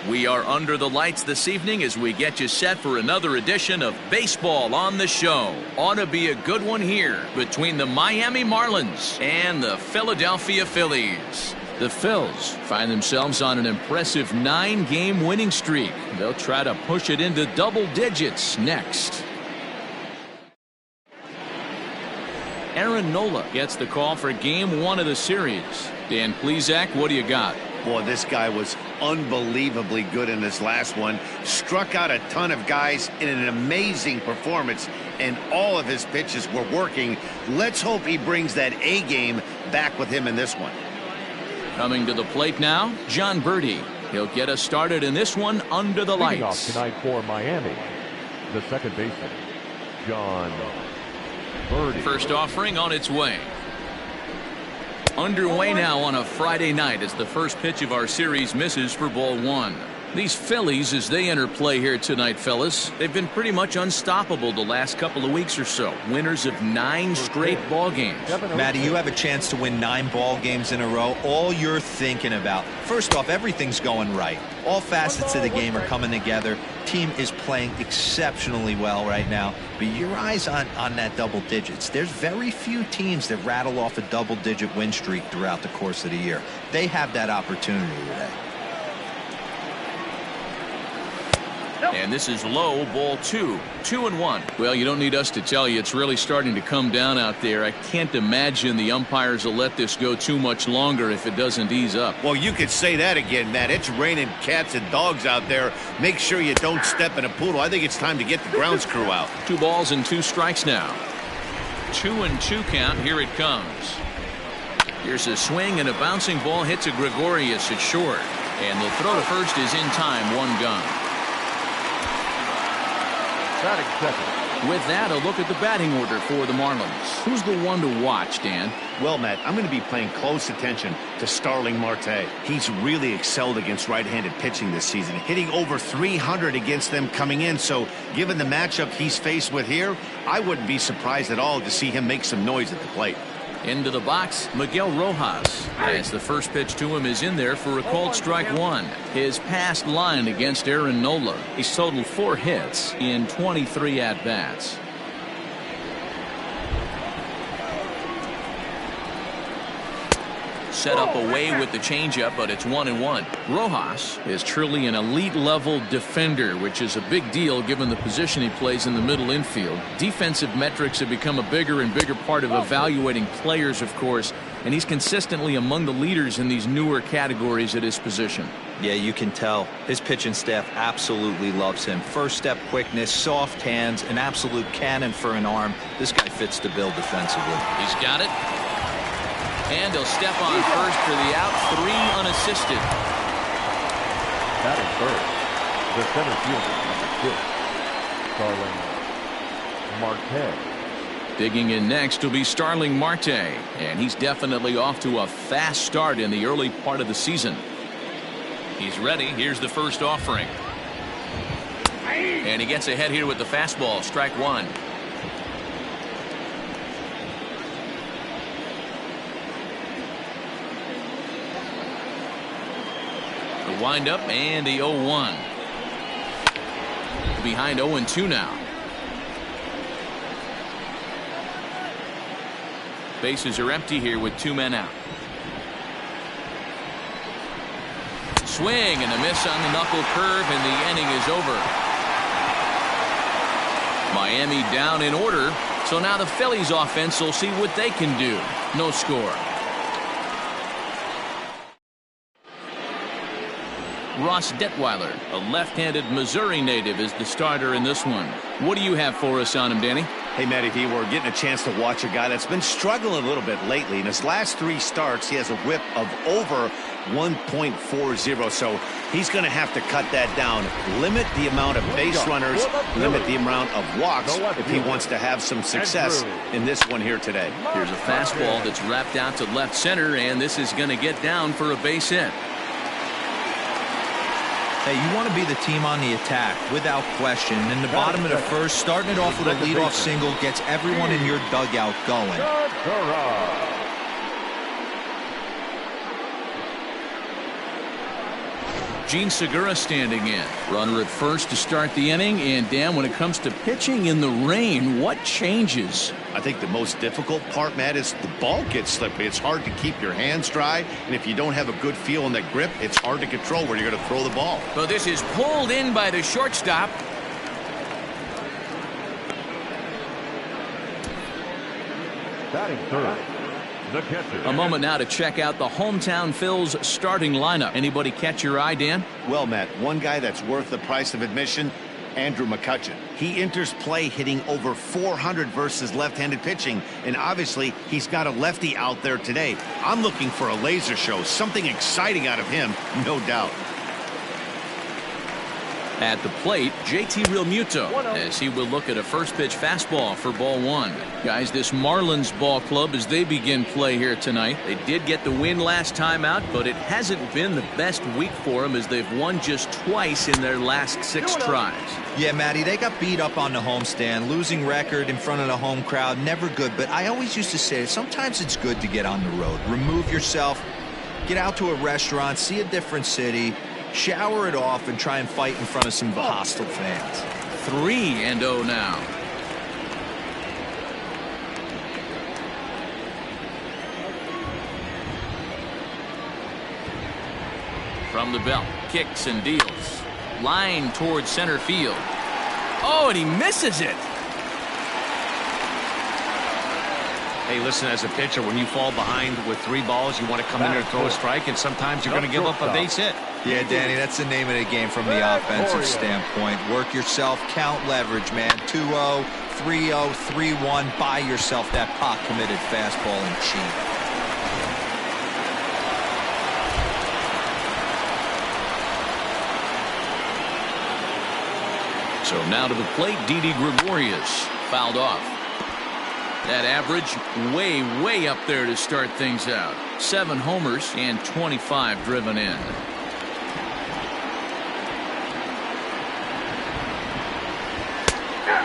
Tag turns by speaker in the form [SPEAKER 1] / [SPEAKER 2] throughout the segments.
[SPEAKER 1] We are under the lights this evening as we get you set for another edition of Baseball on the Show. Ought to be a good one here between the Miami Marlins and the Philadelphia Phillies. The Phils find themselves on an impressive 9-game winning streak. They'll try to push it into double digits next. Aaron Nola gets the call for Game 1 of the series. Dan Plesac, what do you got?
[SPEAKER 2] Boy, this guy was unbelievably good in this last one. Struck out a ton of guys in an amazing performance, and all of his pitches were working. Let's hope he brings that A game back with him in this one.
[SPEAKER 1] Coming to the plate now, John Birdie. He'll get us started in this one under the lights.
[SPEAKER 3] Off tonight for Miami, the second baseman, John Birdie.
[SPEAKER 1] First offering on its way. Underway now on a Friday night as the first pitch of our series misses for ball 1. These Phillies, as they enter play here tonight, fellas, they've been pretty much unstoppable the last couple of weeks or so. Winners of 9 straight ball games.
[SPEAKER 4] Matty, you have a chance to win 9 ball games in a row. All you're thinking about, first off, everything's going right. All facets of the game are coming together. Team is playing exceptionally well right now. But your eyes on that double digits. There's very few teams that rattle off a double-digit win streak throughout the course of the year. They have that opportunity today.
[SPEAKER 1] And this is low, ball 2. 2-1. Well, you don't need us to tell you it's really starting to come down out there. I can't imagine the umpires will let this go too much longer if it doesn't ease up.
[SPEAKER 2] Well, you could say that again, Matt. It's raining cats and dogs out there. Make sure you don't step in a poodle. I think it's time to get the grounds crew out.
[SPEAKER 1] 2 balls and 2 strikes now. 2-2 count. Here it comes. Here's a swing, and a bouncing ball hits a Gregorius at short. And the throw to first is in time. 1 gun. With that, a look at the batting order for the Marlins. Who's the one to watch, Dan?
[SPEAKER 2] Well, Matt, I'm going to be paying close attention to Starling Marte. He's really excelled against right-handed pitching this season, hitting over 300 against them coming in. So given the matchup he's faced with here, I wouldn't be surprised at all to see him make some noise at the plate.
[SPEAKER 1] Into the box, Miguel Rojas, as the first pitch to him is in there for a called strike 1. His past line against Aaron Nola. He's totaled 4 hits in 23 at-bats. Set up away with the changeup, but it's 1-1. Rojas is truly an elite-level defender, which is a big deal given the position he plays in the middle infield. Defensive metrics have become a bigger and bigger part of evaluating players, of course, and he's consistently among the leaders in these newer categories at his position.
[SPEAKER 4] Yeah, you can tell. His pitching staff absolutely loves him. First step quickness, soft hands, an absolute cannon for an arm. This guy fits the bill defensively.
[SPEAKER 1] He's got it. And he'll step on first for the out. 3 unassisted.
[SPEAKER 3] Batting first, the center fielder, Starling Marte.
[SPEAKER 1] Digging in next will be Starling Marte, and he's definitely off to a fast start in the early part of the season. He's ready. Here's the first offering. And he gets ahead here with the fastball. Strike 1. Wind up and the 0-1. Behind 0-2 now. Bases are empty here with 2 men out. Swing and a miss on the knuckle curve, and the inning is over. Miami down in order, so now the Phillies offense will see what they can do. No score. Ross Detweiler, a left-handed Missouri native, is the starter in this one. What do you have for us on him, Danny?
[SPEAKER 2] Hey, Matty V, we're getting a chance to watch a guy that's been struggling a little bit lately. In his last 3 starts, he has a whip of over 1.40, so he's going to have to cut that down. Limit the amount of base runners, limit the amount of walks if he wants to have some success in this one here today.
[SPEAKER 1] Here's a fastball that's wrapped out to left center, and this is going to get down for a base hit.
[SPEAKER 4] Hey, you want to be the team on the attack, without question. In the bottom of the first, starting it off with a leadoff single gets everyone in your dugout going.
[SPEAKER 1] Gene Segura standing in. Runner at first to start the inning. And Dan, when it comes to pitching in the rain, what changes?
[SPEAKER 2] I think the most difficult part, Matt, is the ball gets slippery. It's hard to keep your hands dry, and if you don't have a good feel in that grip, it's hard to control where you're going to throw the ball.
[SPEAKER 1] So this is pulled in by the shortstop.
[SPEAKER 3] Batting third, the catcher.
[SPEAKER 1] A moment now to check out the hometown Phil's starting lineup. Anybody catch your eye, Dan?
[SPEAKER 2] Well, Matt, one guy that's worth the price of admission, Andrew McCutchen. He enters play hitting over 400 versus left-handed pitching, and obviously he's got a lefty out there today. I'm looking for a laser show, something exciting out of him, no doubt.
[SPEAKER 1] At the plate, JT Realmuto, as he will look at a first pitch fastball for ball one. Guys, this Marlins ball club, as they begin play here tonight, they did get the win last time out, but it hasn't been the best week for them as they've won just twice in their last 6 tries.
[SPEAKER 4] Yeah, Matty, they got beat up on the homestand. Losing record in front of the home crowd, never good. But I always used to say sometimes it's good to get on the road. Remove yourself, get out to a restaurant, see a different city, shower it off, and try and fight in front of some hostile fans.
[SPEAKER 1] 3-0 now. From the belt, kicks and deals. Line towards center field. Oh, and he misses it.
[SPEAKER 2] Hey, listen, as a pitcher, when you fall behind with 3 balls, you want to come in there and throw a strike, and sometimes you're going to give up a base hit.
[SPEAKER 4] Yeah, Danny, that's the name of the game from the offensive standpoint. Work yourself, count leverage, man. 2-0, 3-0, 3-1. Buy yourself that pot-committed fastball and cheat.
[SPEAKER 1] So now to the plate, Didi Gregorius. Fouled off. That average way up there to start things out. 7 homers and 25 driven in.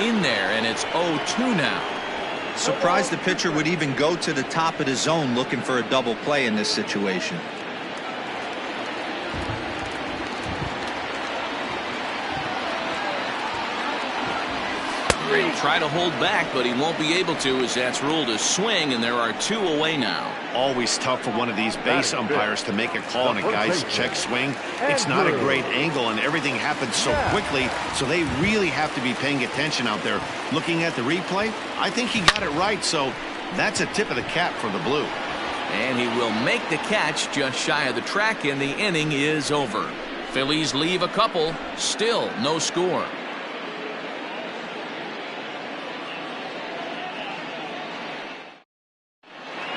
[SPEAKER 1] In there, and it's 0-2 now.
[SPEAKER 4] Surprised the pitcher would even go to the top of the zone looking for a double play in this situation.
[SPEAKER 1] Try to hold back, but he won't be able to, as that's ruled a swing, and there are 2 away now.
[SPEAKER 2] Always tough for one of these base umpires to make a call on a guy's check swing. It's not a great angle, and everything happens so quickly, so they really have to be paying attention out there. Looking at the replay, I think he got it right, so that's a tip of the cap for the Blue.
[SPEAKER 1] And he will make the catch just shy of the track, and the inning is over. Phillies leave a couple, still no score.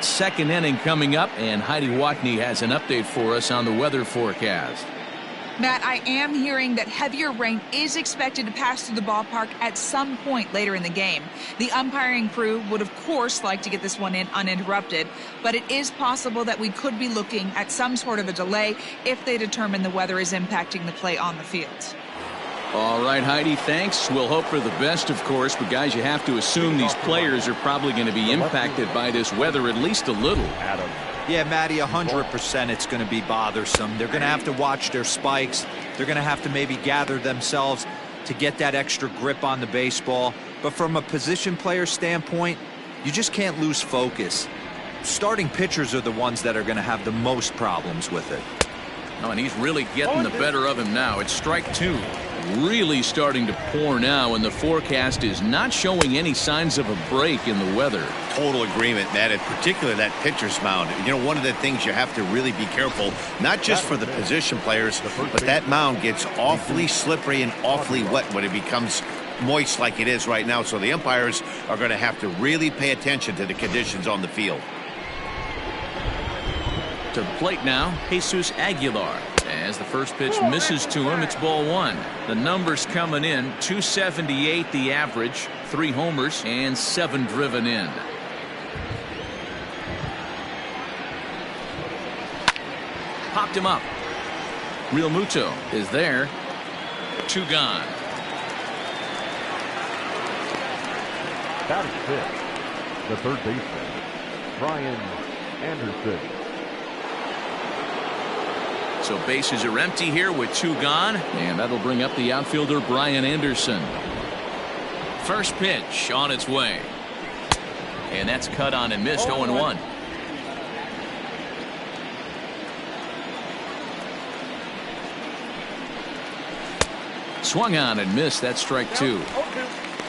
[SPEAKER 1] Second inning coming up, and Heidi Watney has an update for us on the weather forecast.
[SPEAKER 5] Matt, I am hearing that heavier rain is expected to pass through the ballpark at some point later in the game. The umpiring crew would, of course, like to get this one in uninterrupted, but it is possible that we could be looking at some sort of a delay if they determine the weather is impacting the play on the field.
[SPEAKER 1] All right, Heidi, thanks. We'll hope for the best, of course, but guys, you have to assume these players are probably going to be impacted by this weather at least a little.
[SPEAKER 4] Yeah, Matty, 100% it's going to be bothersome. They're going to have to watch their spikes. They're going to have to maybe gather themselves to get that extra grip on the baseball. But from a position player standpoint, you just can't lose focus. Starting pitchers are the ones that are going to have the most problems with it.
[SPEAKER 1] Oh, and he's really getting the better of him now. It's strike 2. Really starting to pour now, and the forecast is not showing any signs of a break in the weather.
[SPEAKER 2] Total agreement, Matt, and particularly that pitcher's mound. You know, one of the things you have to really be careful, not just for the position players, but that mound gets awfully slippery and awfully wet when it becomes moist like it is right now. So the umpires are going to have to really pay attention to the conditions on the field.
[SPEAKER 1] To the plate now, Jesus Aguilar. As the first pitch misses to him, it's ball 1. The numbers coming in, 278 the average, 3 homers and 7 driven in. Popped him up. Realmuto is there. 2 gone.
[SPEAKER 3] Batting fifth, the third baseman, Brian Anderson.
[SPEAKER 1] So bases are empty here with 2 gone, and that'll bring up the outfielder Brian Anderson. First pitch on its way. And that's cut on and missed. 0-1. Swung on and missed. That's strike 2.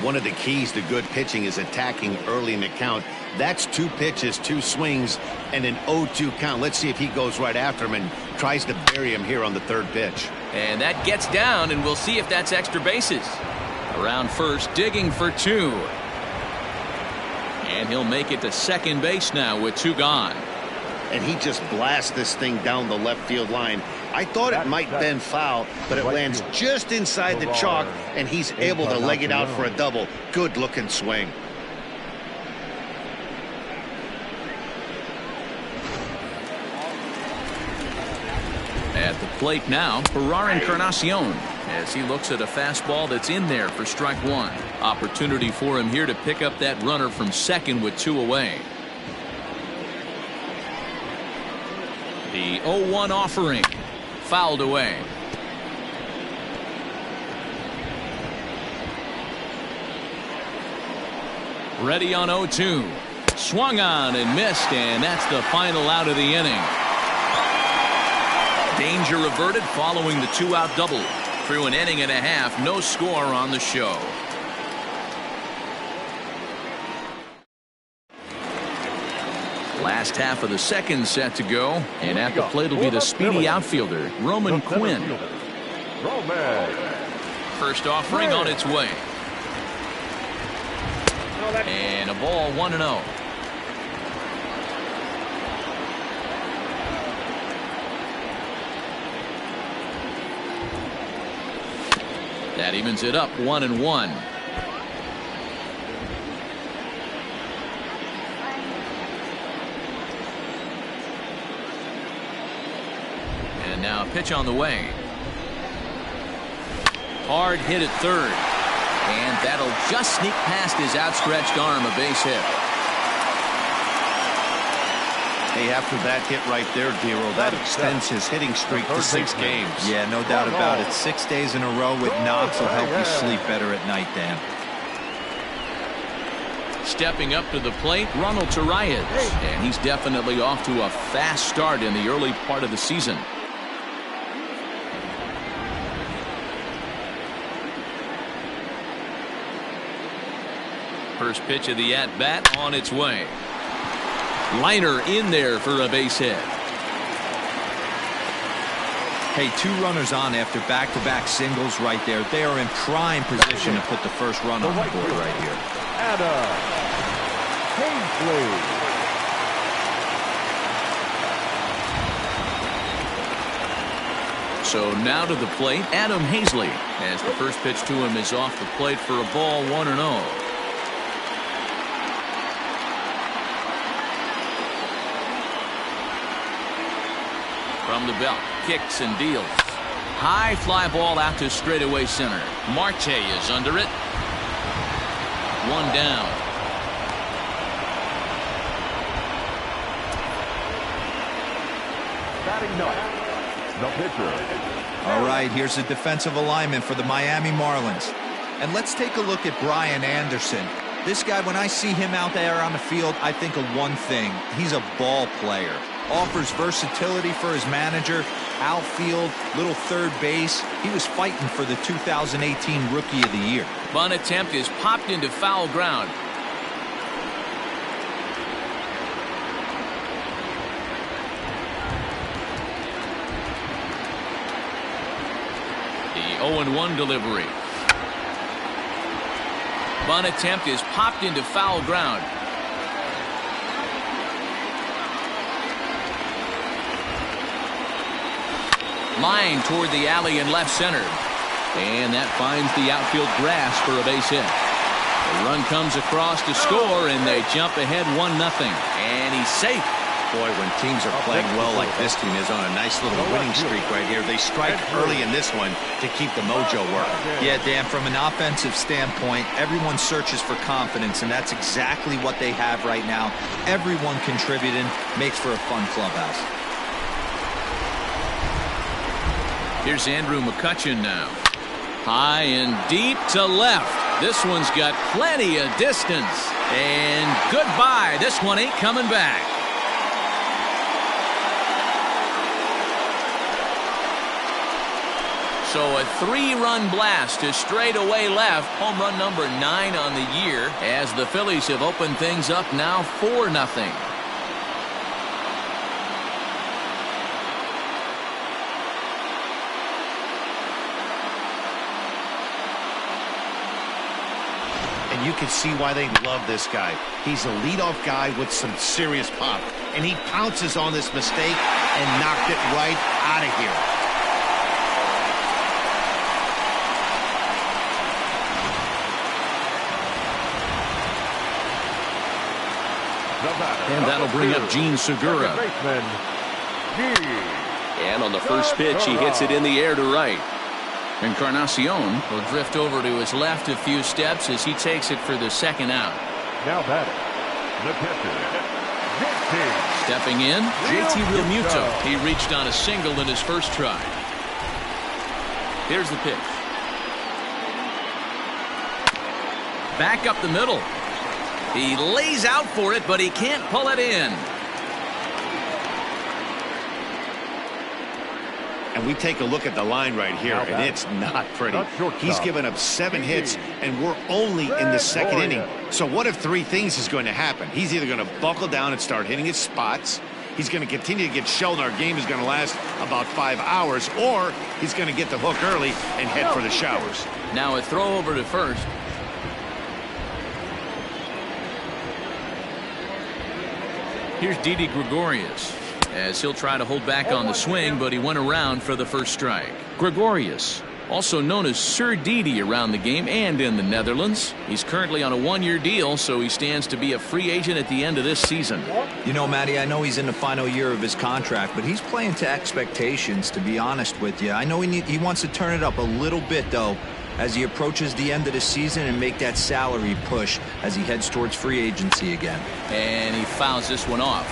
[SPEAKER 2] One of the keys to good pitching is attacking early in the count. That's 2 pitches, 2 swings, and an 0-2 count. Let's see if he goes right after him and tries to bury him here on the 3rd pitch.
[SPEAKER 1] And that gets down, and we'll see if that's extra bases. Around first, digging for 2. And he'll make it to second base now with 2 gone.
[SPEAKER 2] And he just blasts this thing down the left field line. I thought it might bend foul, but it lands just inside the chalk, and he's able to leg it out for a double. Good looking swing.
[SPEAKER 1] At the plate now, Ferrar Encarnacion, as he looks at a fastball that's in there for strike 1. Opportunity for him here to pick up that runner from second with 2 away. The 0-1 offering. Fouled away. Ready on 0-2. Swung on and missed, and that's the final out of the inning. Danger averted following the 2-out double. Through an inning and a half, no score on the show. Last half of the second set to go, and at the plate will be the speedy outfielder, Roman Quinn. First offering on its way. And a ball 1-0. That evens it up 1-1. And now a pitch on the way. Hard hit at third. And that'll just sneak past his outstretched arm, a base hit.
[SPEAKER 2] Hey, after that hit right there, Dero, that extends his hitting streak to 6 games.
[SPEAKER 4] Yeah, no doubt about it. 6 days in a row with knocks will help you sleep better at night, Dan.
[SPEAKER 1] Stepping up to the plate, Ronald Tarayan, and he's definitely off to a fast start in the early part of the season. First pitch of the at-bat on its way. Liner in there for a base hit.
[SPEAKER 4] Hey, 2 runners on after back-to-back singles right there. They are in prime position to put the first run on the board right here.
[SPEAKER 1] So now to the plate, Adam Hazley, as the first pitch to him is off the plate for a ball 1-0. From the belt, kicks and deals. High fly ball out to straightaway center. Marte is under it. 1 down.
[SPEAKER 3] Batting ninth, the pitcher.
[SPEAKER 4] All right, here's the defensive alignment for the Miami Marlins. And let's take a look at Brian Anderson. This guy, when I see him out there on the field, I think of one thing. He's a ball player. Offers versatility for his manager. Outfield, little third base. He was fighting for the 2018 Rookie of the Year.
[SPEAKER 1] Bunt attempt is popped into foul ground. The 0-1 delivery. Bunt attempt is popped into foul ground. Line toward the alley in left center. And that finds the outfield grass for a base hit. The run comes across to score, and they jump ahead 1-0. And he's safe.
[SPEAKER 2] Boy, when teams are playing well like this team is on a nice little winning streak right here, they strike early in this one to keep the mojo working.
[SPEAKER 4] Yeah, Dan, from an offensive standpoint, everyone searches for confidence, and that's exactly what they have right now. Everyone contributing makes for a fun clubhouse.
[SPEAKER 1] Here's Andrew McCutchen now. High and deep to left. This one's got plenty of distance. And goodbye. This one ain't coming back. So a 3-run blast to straightaway left. Home run number 9 on the year as the Phillies have opened things up now 4-0.
[SPEAKER 2] And you can see why they love this guy. He's a leadoff guy with some serious pop. And he pounces on this mistake and knocked it right out of here.
[SPEAKER 1] And that'll bring up Gene Segura.
[SPEAKER 6] And on the first pitch, he hits it in the air to right.
[SPEAKER 1] Encarnacion will drift over to his left a few steps as he takes it for the second out.
[SPEAKER 3] Now batting, the catcher,
[SPEAKER 1] Stepping in, JT Realmuto. He reached on a single in his first try. Here's the pitch. Back up the middle. He lays out for it, but he can't pull it in.
[SPEAKER 2] And we take a look at the line right here, and it's not pretty. He's given up 7 hits, and we're only in the second inning. So what if 3 things is going to happen? He's either going to buckle down and start hitting his spots, he's going to continue to get shelled, and our game is going to last about 5 hours, or he's going to get the hook early and head for the showers.
[SPEAKER 1] Now a throw over to first. Here's Didi Gregorius as he'll try to hold back on the swing, but he went around for the first strike. Gregorius, also known as Sir Didi around the game and in the Netherlands. He's currently on a 1-year deal, so he stands to be a free agent at the end of this season.
[SPEAKER 4] You know, Matty, I know he's in the final year of his contract, but he's playing to expectations, to be honest with you. I know he wants to turn it up a little bit, though, as he approaches the end of the season and make that salary push as he heads towards free agency again.
[SPEAKER 1] And he fouls this one off.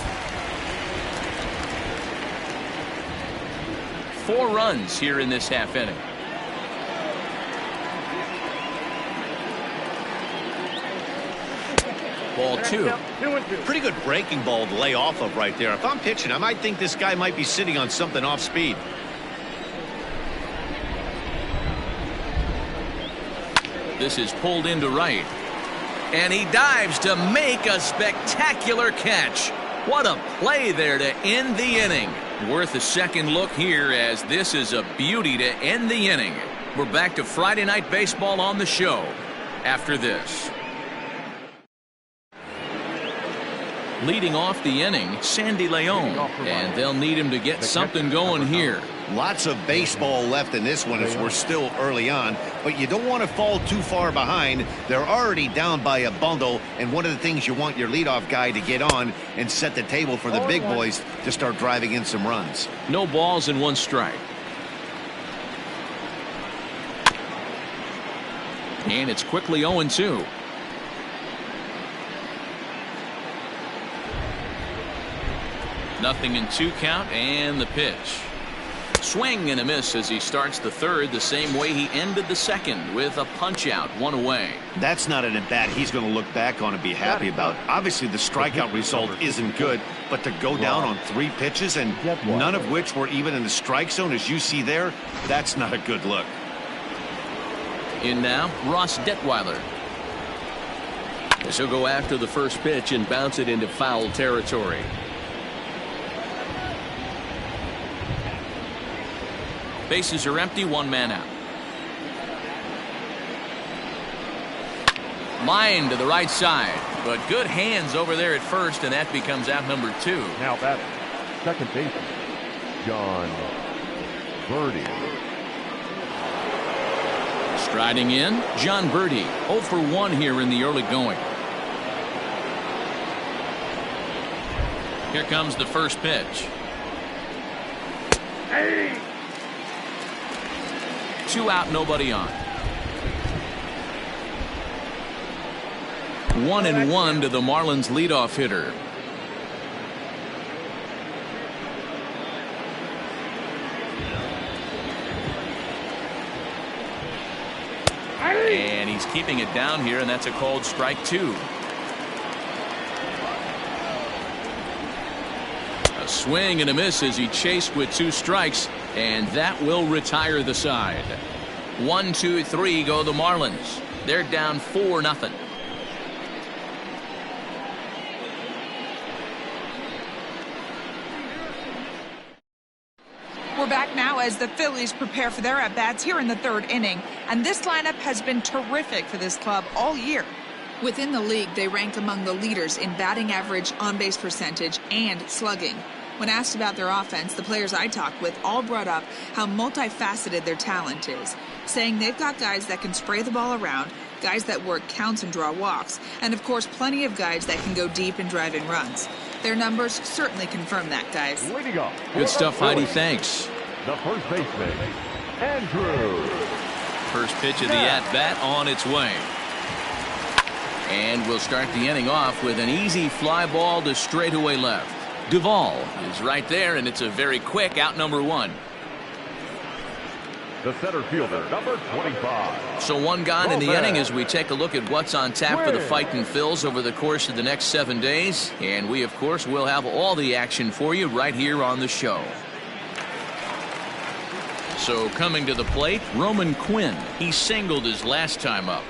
[SPEAKER 1] 4 runs here in this half inning. Ball 2.
[SPEAKER 2] Pretty good breaking ball to lay off of right there. If I'm pitching, I might think this guy might be sitting on something off speed.
[SPEAKER 1] This is pulled into right. And he dives to make a spectacular catch. What a play there to end the inning. Worth a second look here, as this is a beauty to end the inning. We're back to Friday Night Baseball on the show after this. Leading off the inning, Sandy Leon, and they'll need him to get something going here.
[SPEAKER 2] Lots of baseball left in this one as we're still early on, but you don't want to fall too far behind. They're already down by a bundle, and one of the things you want your leadoff guy to get on and set the table for the big boys to start driving in some runs.
[SPEAKER 1] No balls and 1 strike. And it's quickly 0-2. Nothing in 2 count, and the pitch. Swing and a miss as he starts the third the same way he ended the second, with a punch out, 1 away.
[SPEAKER 2] That's not an at-bat he's going to look back on and be happy about. Obviously the strikeout result isn't good, but to go down on 3 pitches and none of which were even in the strike zone, as you see there, that's not a good look.
[SPEAKER 1] In now, Ross Detweiler. As he'll go after the first pitch and bounce it into foul territory. Bases are empty, 1 man out. Line to the right side, but good hands over there at first, and that becomes out number 2.
[SPEAKER 3] Now batting, second baseman, John Birdie.
[SPEAKER 1] Striding in, John Birdie, 0 for 1 here in the early going. Here comes the first pitch. 2 out, nobody on. 1-1 to the Marlins leadoff hitter. keeping it down here, and that's a called strike 2. A swing and a miss as he chased with 2 strikes, and that will retire the side. 1, 2, 3 go the Marlins. They're down 4-0.
[SPEAKER 5] We're back now as the Phillies prepare for their at-bats here in the 3rd inning. And this lineup has been terrific for this club all year. Within the league, they rank among the leaders in batting average, on-base percentage, and slugging. When asked about their offense, the players I talked with all brought up how multifaceted their talent is, saying they've got guys that can spray the ball around, guys that work counts and draw walks, and of course plenty of guys that can go deep and drive in runs. Their numbers certainly confirm that, guys.
[SPEAKER 1] Good stuff, Heidi. Thanks.
[SPEAKER 3] The first baseman, Andrew.
[SPEAKER 1] First pitch of the at-bat on its way. And we'll start the inning off with an easy fly ball to straightaway left. Duvall is right there, and it's a very quick out number 1.
[SPEAKER 3] The center fielder, number 25.
[SPEAKER 1] So 1 gone in the inning as we take a look at what's on tap for the Fightin' Phils over the course of the next 7 days. And we, of course, will have all the action for you right here on the show. So coming to the plate, Roman Quinn. He singled his last time up.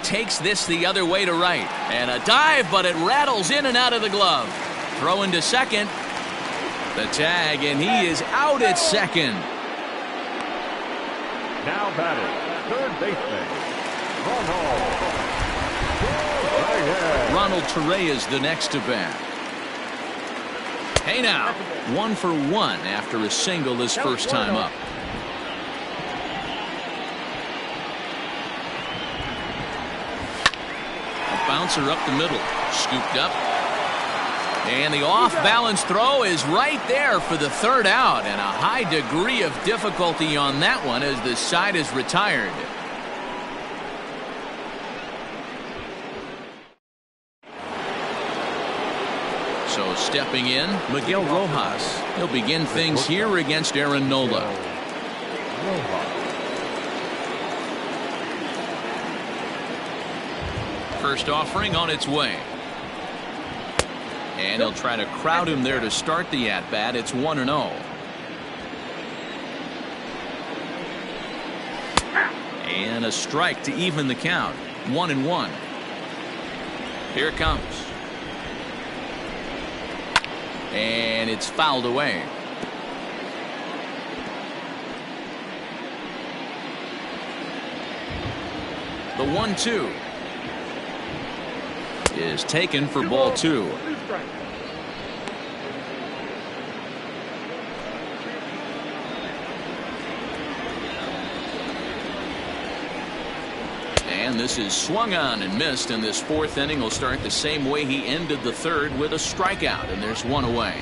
[SPEAKER 1] Takes this the other way to right. And a dive, but it rattles in and out of the glove. Throw into second. The tag, and he is out at second.
[SPEAKER 3] Now batting, third baseman,
[SPEAKER 1] Ronald Torre is the next to bat. Hey now, 1 for 1 after a single his first time up. A bouncer up the middle, scooped up. And the off-balance throw is right there for the 3rd out, and a high degree of difficulty on that one as the side is retired. So stepping in, Miguel Rojas. He'll begin things here against Aaron Nola. First offering on its way. And he'll try to crowd him there to start the at-bat. It's 1-0. And a strike to even the count. 1-1. Here it comes. And it's fouled away. The 1-2 is taken for ball 2. And this is swung on and missed, and this 4th inning will start the same way he ended the 3rd with a strikeout, and there's 1 away.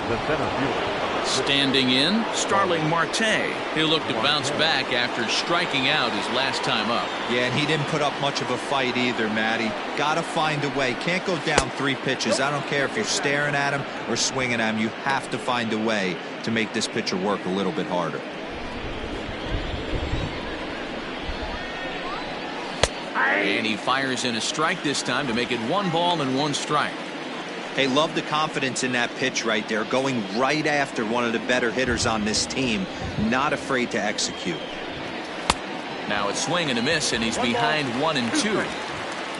[SPEAKER 3] The center fielder,
[SPEAKER 1] standing in, Starling Marte. He'll look to bounce back after striking out his last time up.
[SPEAKER 4] Yeah, and he didn't put up much of a fight either, Matty. Got to find a way. Can't go down 3 pitches. I don't care if you're staring at him or swinging at him. You have to find a way to make this pitcher work a little bit harder.
[SPEAKER 1] And he fires in a strike this time to make it 1 ball and 1 strike.
[SPEAKER 4] Hey, love the confidence in that pitch right there. Going right after one of the better hitters on this team. Not afraid to execute.
[SPEAKER 1] Now it's swing and a miss, and he's behind 1-2.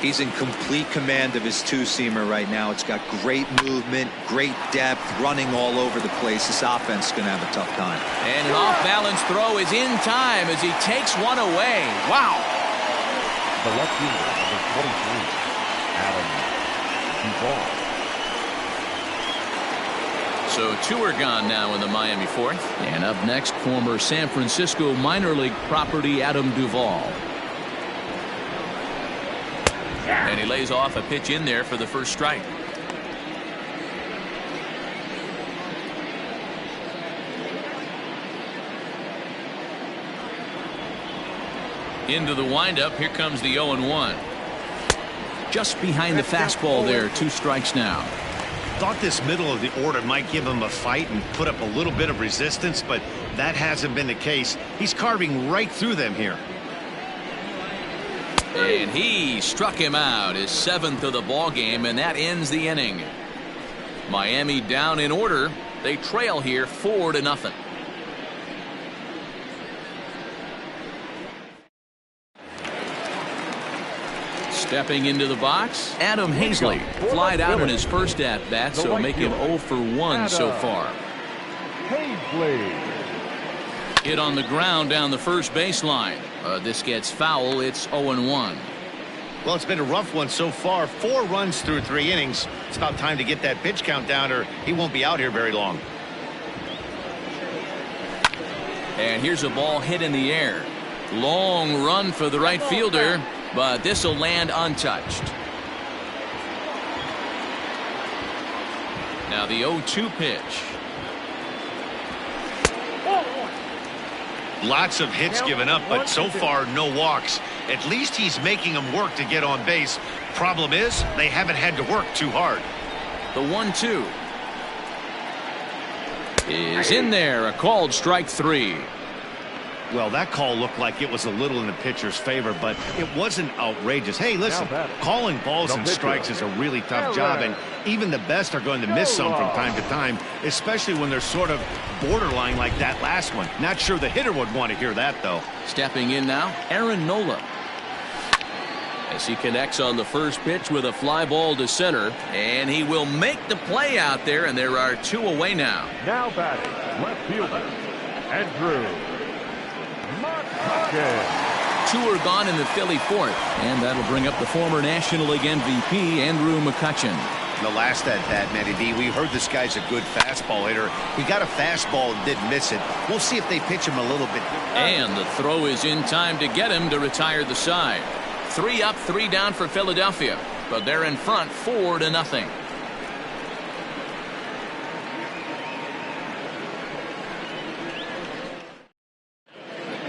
[SPEAKER 4] He's in complete command of his 2-seamer right now. It's got great movement, great depth, running all over the place. This offense is going to have a tough time.
[SPEAKER 1] And an off-balance throw is in time as he takes one away. Wow.
[SPEAKER 3] the left fielder, number 23, Adam Duvall.
[SPEAKER 1] So 2 are gone now in the Miami 4th. And up next, former San Francisco minor league property Adam Duvall. And he lays off a pitch in there for the first strike. Into the windup. Here comes the 0-1. Just behind the fastball there. 2 strikes now.
[SPEAKER 2] Thought this middle of the order might give him a fight and put up a little bit of resistance, but that hasn't been the case. He's carving right through them here.
[SPEAKER 1] And he struck him out, his 7th of the ball game, and that ends the inning. Miami down in order. They trail here 4-0. Stepping into the box, Adam Hazley flied out in his first at-bat, so make him 0 for 1 so far.
[SPEAKER 3] Hazley.
[SPEAKER 1] Hit on the ground down the first baseline. This gets foul. It's 0-1.
[SPEAKER 2] Well, it's been a rough one so far. 4 runs through 3 innings. It's about time to get that pitch count down, or he won't be out here very long.
[SPEAKER 1] And here's a ball hit in the air. Long run for the right fielder, but this will land untouched. Now the 0-2 pitch.
[SPEAKER 2] Lots of hits given up, but so far no walks. At least he's making them work to get on base. Problem is, they haven't had to work too hard.
[SPEAKER 1] The 1-2 is in there. A called strike 3.
[SPEAKER 2] Well, that call looked like it was a little in the pitcher's favor, but it wasn't outrageous. Hey, listen, calling balls and strikes is a really tough job, and even the best are going to miss some from time to time, especially when they're sort of borderline like that last one. Not sure the hitter would want to hear that, though.
[SPEAKER 1] Stepping in now, Aaron Nola. As he connects on the first pitch with a fly ball to center, and he will make the play out there, and there are 2 away now.
[SPEAKER 3] Now batting, left fielder, Andrew.
[SPEAKER 1] 2 are gone in the Philly 4th, and that'll bring up the former National League MVP, Andrew McCutchen.
[SPEAKER 2] The last at bat, Matty B, we heard this guy's a good fastball hitter. He got a fastball and didn't miss it. We'll see if they pitch him a little bit.
[SPEAKER 1] And the throw is in time to get him to retire the side. 3 up, 3 down for Philadelphia, but they're in front 4-0.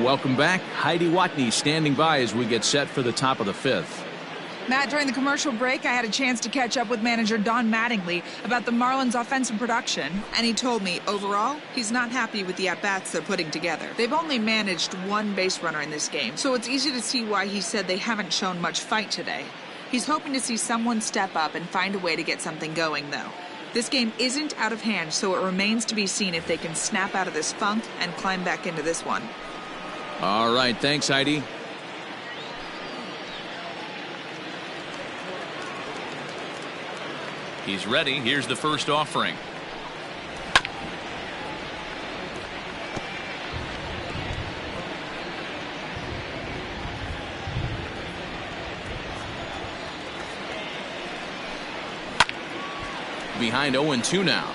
[SPEAKER 1] Welcome back. Heidi Watney standing by as we get set for the top of the 5th.
[SPEAKER 5] Matt, during the commercial break, I had a chance to catch up with manager Don Mattingly about the Marlins' offensive production, and he told me, overall, he's not happy with the at-bats they're putting together. They've only managed 1 base runner in this game, so it's easy to see why he said they haven't shown much fight today. He's hoping to see someone step up and find a way to get something going, though. This game isn't out of hand, so it remains to be seen if they can snap out of this funk and climb back into this one.
[SPEAKER 1] All right, thanks, Heidi. He's ready. Here's the first offering. Behind 0-2 now.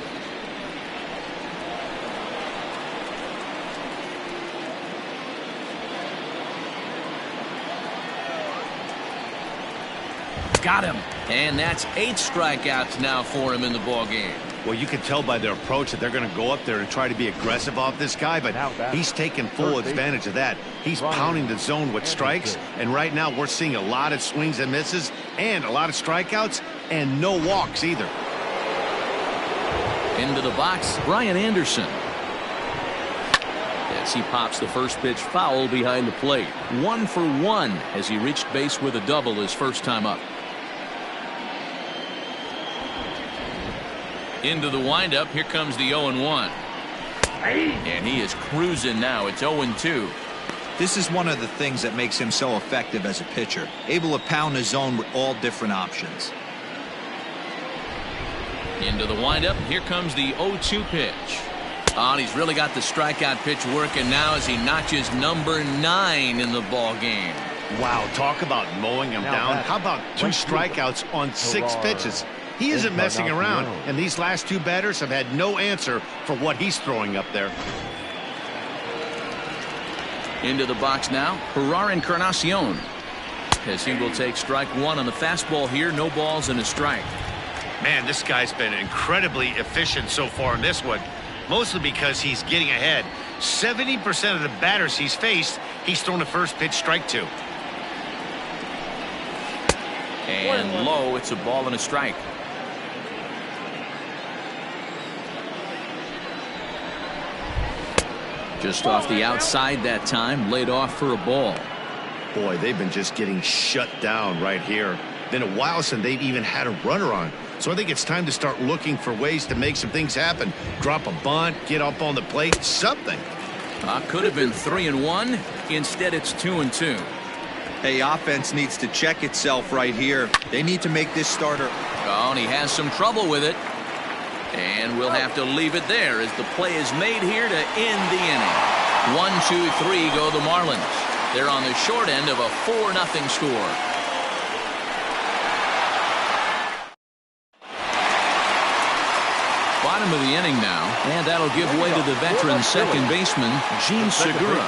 [SPEAKER 1] Got him. And that's 8 strikeouts now for him in the ball game.
[SPEAKER 2] Well, you can tell by their approach that they're going to go up there and try to be aggressive off this guy, but he's taking full advantage of that. He's pounding the zone with strikes, and right now we're seeing a lot of swings and misses and a lot of strikeouts and no walks either.
[SPEAKER 1] Into the box, Brian Anderson. As he pops the first pitch foul behind the plate. 1 for 1 as he reached base with a double his first time up. Into the windup. Here comes the 0-1. And he is cruising now. It's 0-2.
[SPEAKER 4] This is one of the things that makes him so effective as a pitcher. Able to pound the zone with all different options.
[SPEAKER 1] Into the windup. Here comes the 0-2 pitch. Oh, and he's really got the strikeout pitch working now as he notches number 9 in the ball game.
[SPEAKER 2] Wow, talk about mowing him down. How about 2 strikeouts on 6 pitches? He isn't messing around, and these last 2 batters have had no answer for what he's throwing up there.
[SPEAKER 1] Into the box now, Gerard Encarnacion. As he will take strike 1 on the fastball here. No balls and a strike.
[SPEAKER 2] Man, this guy's been incredibly efficient so far in this one. Mostly because he's getting ahead. 70% of the batters he's faced, he's thrown a first pitch strike to.
[SPEAKER 1] And low, it's a ball and a strike. Just off the outside that time, laid off for a ball.
[SPEAKER 2] Boy, they've been just getting shut down right here. Been a while since they've even had a runner on. So I think it's time to start looking for ways to make some things happen. Drop a bunt, get up on the plate, something.
[SPEAKER 1] Could have been 3-1. Instead, it's 2-2.
[SPEAKER 4] Hey, offense needs to check itself right here. They need to make this starter.
[SPEAKER 1] Oh, and he has some trouble with it. And we'll have to leave it there as the play is made here to end the inning. 1-2-3 go the Marlins. They're on the short end of a 4-0 score. Bottom of the inning now, and that'll give way to the veteran second baseman, Gene Segura.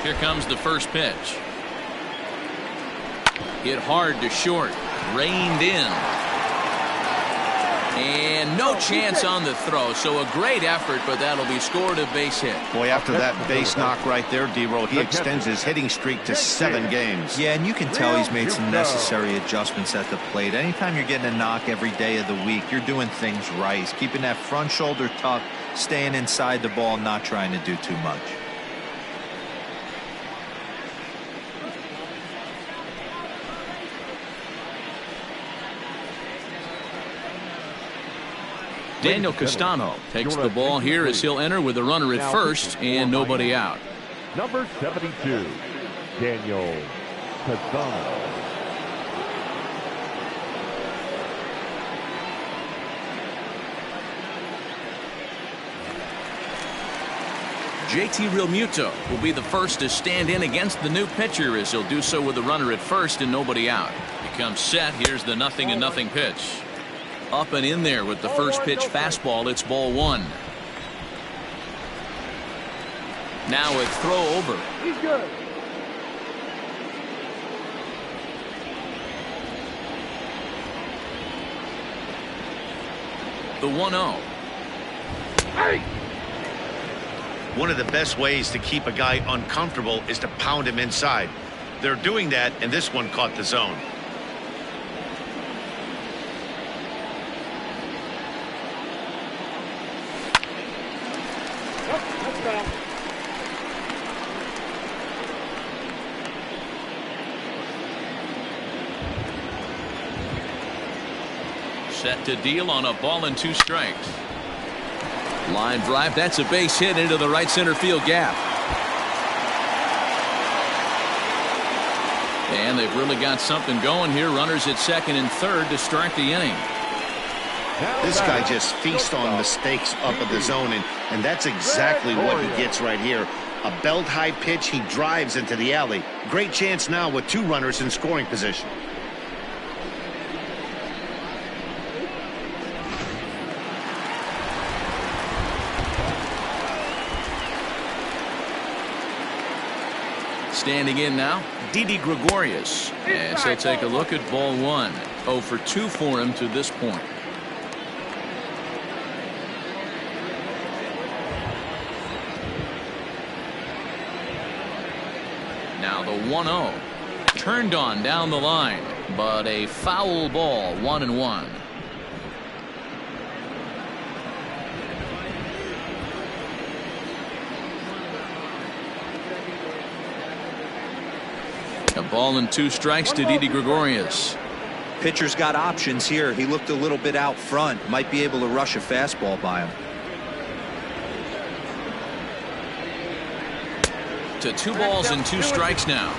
[SPEAKER 1] Here comes the first pitch. Hit hard to short. Reined in. And no chance on the throw. So a great effort, but that'll be scored a base hit.
[SPEAKER 2] Boy, after that base knock right there, D-Roll, he extends his hitting streak to 7 games.
[SPEAKER 4] Yeah, and you can tell he's made some necessary adjustments at the plate. Anytime you're getting a knock every day of the week, you're doing things right. He's keeping that front shoulder tucked, staying inside the ball, not trying to do too much.
[SPEAKER 1] Daniel Castano takes the ball here as he'll enter with a runner at first and nobody out.
[SPEAKER 3] Number 72, Daniel Castano.
[SPEAKER 1] JT Realmuto will be the first to stand in against the new pitcher as he'll do so with a runner at first and nobody out. He comes set. Here's the 0-0 pitch. Up and in there with the first pitch fastball. It's ball 1. Now a throw over.
[SPEAKER 3] He's good.
[SPEAKER 1] The 1-0.
[SPEAKER 3] Hey!
[SPEAKER 2] One of the best ways to keep a guy uncomfortable is to pound him inside. They're doing that, and this one caught the zone.
[SPEAKER 1] Set to deal on a ball and 2 strikes. Line drive. That's a base hit into the right center field gap. And they've really got something going here. Runners at second and third to start the inning.
[SPEAKER 2] This guy just feasts on mistakes up at the zone, and that's exactly what he gets right here. A belt high pitch, he drives into the alley. Great chance now with 2 runners in scoring position.
[SPEAKER 1] Standing in now, Didi Gregorius. As he'll take a look at ball 1. 0 for 2 for him to this point. Now the 1-0. Turned on down the line, but a foul ball. 1-1. A ball and 2 strikes to Didi Gregorius.
[SPEAKER 4] Pitcher's got options here. He looked a little bit out front. Might be able to rush a fastball by him.
[SPEAKER 1] To 2 balls and 2 strikes now.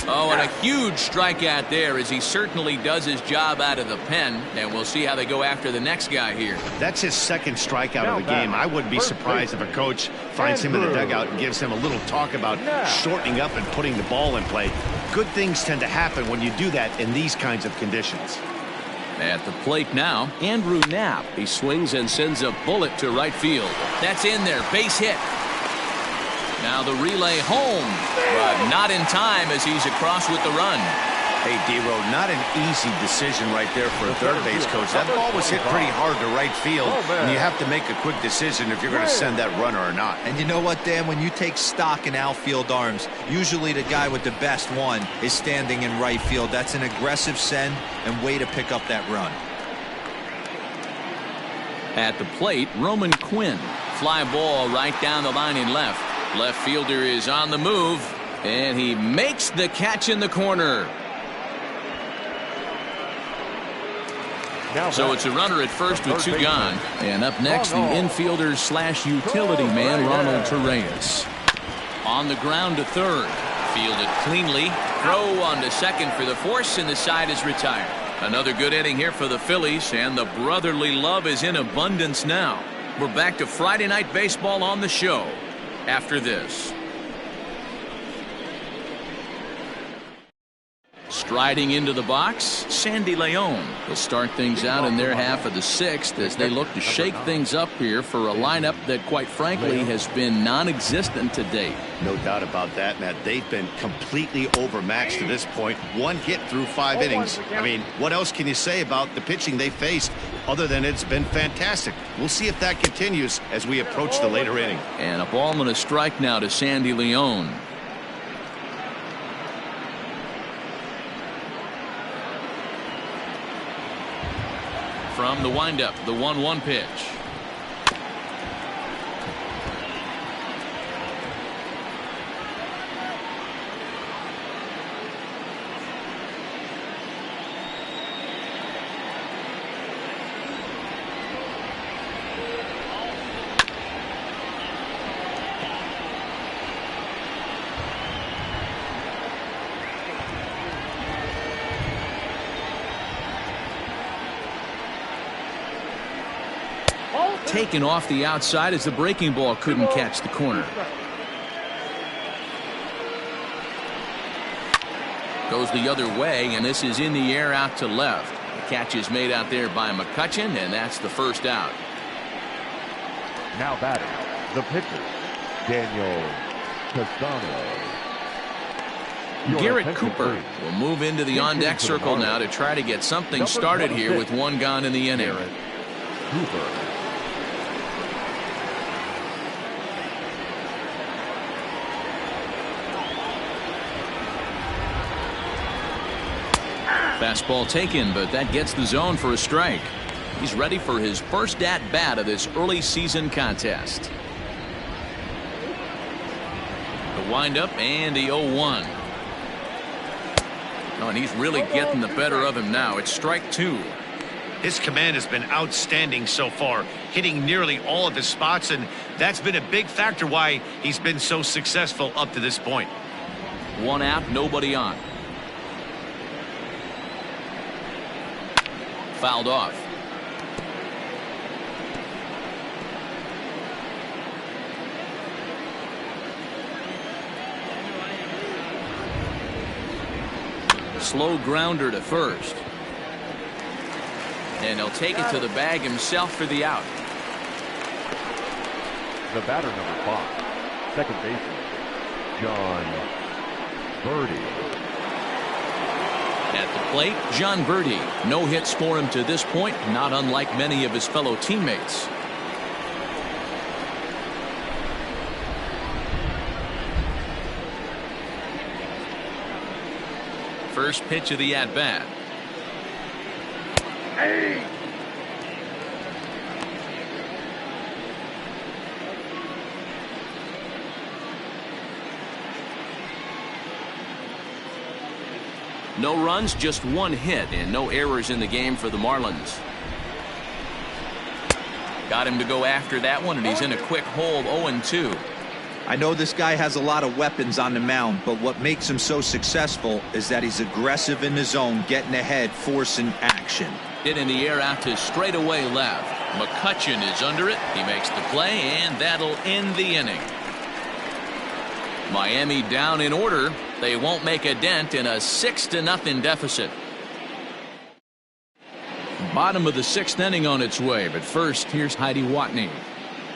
[SPEAKER 1] Oh, and a huge strikeout there as he certainly does his job out of the pen. And we'll see how they go after the next guy here.
[SPEAKER 2] That's his second strikeout of the game. I wouldn't be surprised if a coach finds him in the dugout and gives him a little talk about shortening up and putting the ball in play. Good things tend to happen when you do that in these kinds of conditions.
[SPEAKER 1] At the plate now, Andrew Knapp. He swings and sends a bullet to right field. That's in there. Base hit. Now the relay home, but not in time as he's across with the run.
[SPEAKER 2] Hey, D-Row, not an easy decision right there for a third base coach. That ball was hit pretty hard to right field, and you have to make a quick decision if you're going to send that runner or not.
[SPEAKER 4] And you know what, Dan? When you take stock in outfield arms, usually the guy with the best one is standing in right field. That's an aggressive send and way to pick up that run.
[SPEAKER 1] At the plate, Roman Quinn. Fly ball right down the line in left. Left fielder is on the move, and he makes the catch in the corner. So it's a runner at first with two gone. And up next, the infielder slash utility man, Ronald Torreyes. On the ground to third. Fielded cleanly. Throw on to second for the force, and the side is retired. Another good inning here for the Phillies, and the brotherly love is in abundance now. We're back to Friday Night Baseball on the show after this. Striding into the box, Sandy Leon will start things out in their half of the sixth as they look to shake things up here for a lineup that, quite frankly, has been non-existent to date.
[SPEAKER 2] No doubt about that, Matt. They've been completely overmatched to this point. One hit through 5 innings. I mean, what else can you say about the pitching they faced other than it's been fantastic? We'll see if that continues as we approach the later inning.
[SPEAKER 1] And a ball and a strike now to Sandy Leon. From the windup, the 1-1 pitch. Taken off the outside as the breaking ball couldn't catch the corner. Goes the other way, and this is in the air out to left. The catch is made out there by McCutchen, and that's the first out.
[SPEAKER 3] Now batting, the pitcher, Daniel Castano.
[SPEAKER 1] Garrett Cooper will move into the on-deck circle now to try to get something started here with one gone in the inning.
[SPEAKER 3] Cooper.
[SPEAKER 1] Fastball taken, but that gets the zone for a strike. He's ready for his first at-bat of this early season contest. The windup and the 0-1. Oh, and he's really getting the better of him now. It's strike two.
[SPEAKER 2] His command has been outstanding so far, hitting nearly all of his spots, and that's been a big factor why he's been so successful up to this point.
[SPEAKER 1] One out, nobody on. Fouled off. Slow grounder to first. And he'll take it to the bag himself for the out.
[SPEAKER 3] The batter, number 5, second baseman, John Birdie.
[SPEAKER 1] At the plate, John Birdie. No hits for him to this point, not unlike many of his fellow teammates. First pitch of the at-bat. Hey! No runs, just one hit, and no errors in the game for the Marlins. Got him to go after that one, and he's in a quick hole, 0-2.
[SPEAKER 4] I know this guy has a lot of weapons on the mound, but what makes him so successful is that he's aggressive in the zone, getting ahead, forcing action.
[SPEAKER 1] Hit in the air out to straightaway left. McCutchen is under it. He makes the play, and that'll end the inning. Miami down in order. They won't make a dent in a 6-0 deficit. Bottom of the 6th inning on its way, but first, here's Heidi Watney.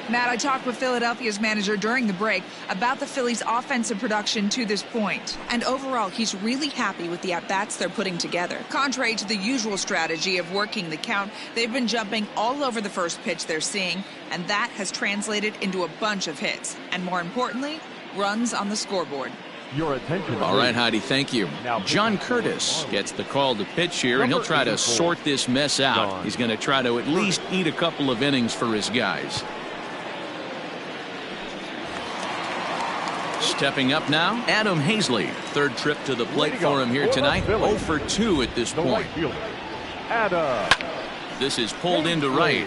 [SPEAKER 5] Matt, I talked with Philadelphia's manager during the break about the Phillies' offensive production to this point. And overall, he's really happy with the at-bats they're putting together. Contrary to the usual strategy of working the count, they've been jumping all over the first pitch they're seeing, and that has translated into a bunch of hits. And more importantly, runs on the scoreboard.
[SPEAKER 3] Your attention.
[SPEAKER 1] All right, Heidi, thank you.
[SPEAKER 3] Now,
[SPEAKER 1] John Curtis gets the call to pitch here, and he'll try to sort this mess out. He's going to try to at least eat a couple of innings for his guys. Stepping up now, Adam Hazley. Third trip to the plate for him here tonight. 0 for 2 at this point. This is pulled into right.